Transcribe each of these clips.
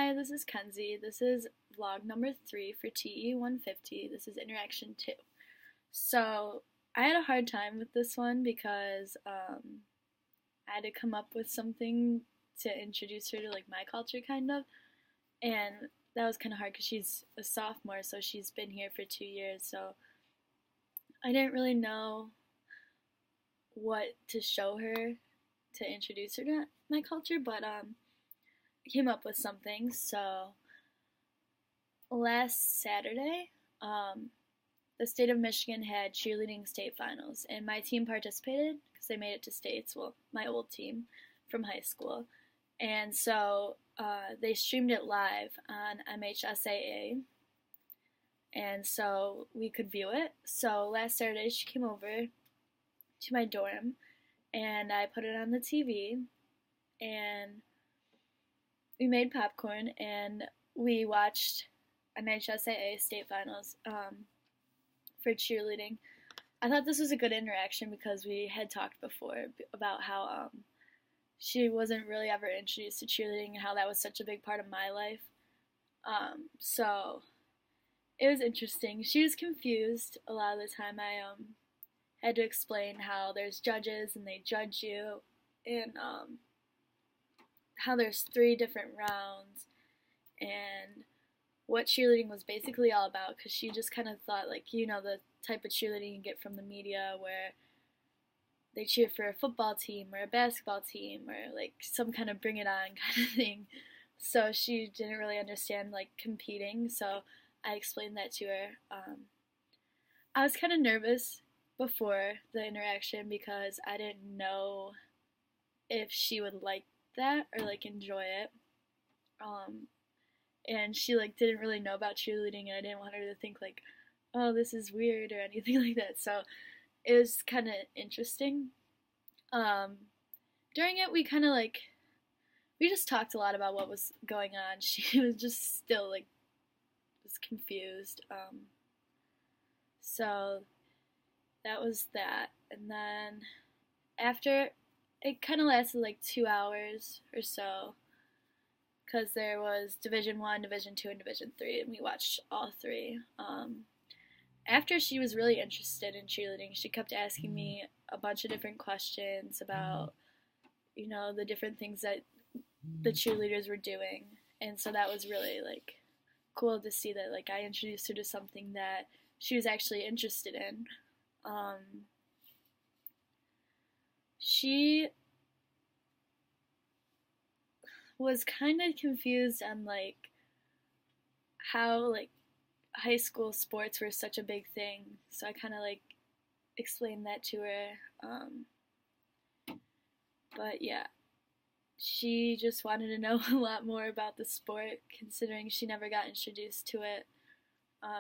Hi, this is Kenzie. This is vlog number 3 for TE 150. This is interaction 2. So, I had a hard time with this one because I had to come up with something to introduce her to like my culture, kind of. And that was kind of hard because she's a sophomore, so she's been here for 2 years. So, I didn't really know what to show her to introduce her to my culture, but I came up with something. So, last Saturday, the state of Michigan had cheerleading state finals, and my team participated because they made it to states. Well, my old team from high school, and so they streamed it live on MHSAA, and so we could view it. So last Saturday, she came over to my dorm, and I put it on the TV, and we made popcorn, and we watched MHSAA state finals for cheerleading. I thought this was a good interaction because we had talked before about how she wasn't really ever introduced to cheerleading and how that was such a big part of my life. So it was interesting. She was confused a lot of the time. I had to explain how there's judges and they judge you, and how there's 3 different rounds, and what cheerleading was basically all about, because she just kind of thought, like, the type of cheerleading you get from the media where they cheer for a football team or a basketball team or like some kind of bring it on kind of thing. So she didn't really understand like competing, so I explained that to her. I was kind of nervous before the interaction because I didn't know if she would like that or like enjoy it. And she like didn't really know about cheerleading, and I didn't want her to think like, oh, this is weird or anything like that. So it was kind of interesting. During it, we just talked a lot about what was going on. She was just still like was confused. So that was that, and then after, it kind of lasted like 2 hours or so, because there was Division 1, Division 2, and Division 3, and we watched all 3. After she was really interested in cheerleading, she kept asking me a bunch of different questions about, the different things that the cheerleaders were doing, and so that was really like cool to see that like I introduced her to something that she was actually interested in. She was kind of confused on like how like high school sports were such a big thing, so I kind of like explained that to her. But yeah, she just wanted to know a lot more about the sport, considering she never got introduced to it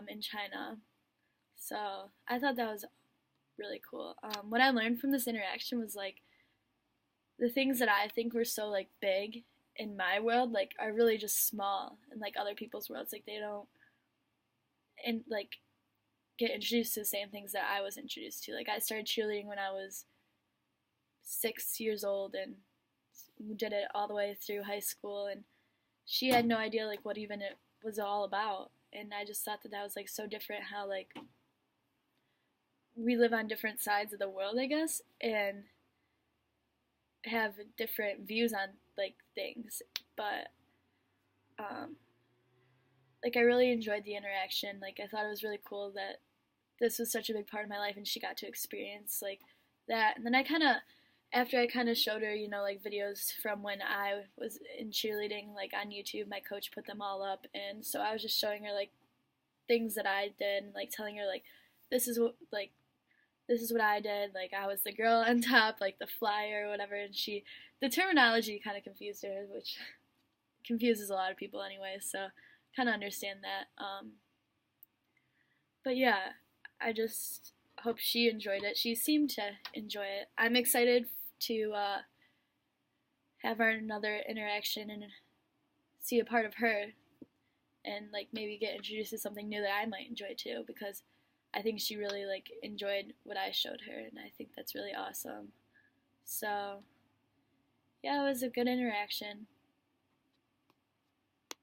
in China. So I thought that was really cool. What I learned from this interaction was like the things that I think were so like big in my world like are really just small in like other people's worlds. Like they don't and like get introduced to the same things that I was introduced to. Like I started cheerleading when I was 6 years old and did it all the way through high school, and she had no idea like what even it was all about. And I just thought that that was like so different, how like we live on different sides of the world, I guess, and have different views on like things. But like I really enjoyed the interaction. Like I thought it was really cool that this was such a big part of my life and she got to experience like that. And then after I kind of showed her, like videos from when I was in cheerleading, like on YouTube, my coach put them all up, and so I was just showing her like things that I did, and like telling her like this is what I did. Like I was the girl on top, like the flyer or whatever, and the terminology kind of confused her, which confuses a lot of people anyway. So kind of understand that. But yeah, I just hope she enjoyed it. She seemed to enjoy it. I'm excited to have another interaction and see a part of her, and like maybe get introduced to something new that I might enjoy too, because I think she really like enjoyed what I showed her, and I think that's really awesome. So yeah, it was a good interaction.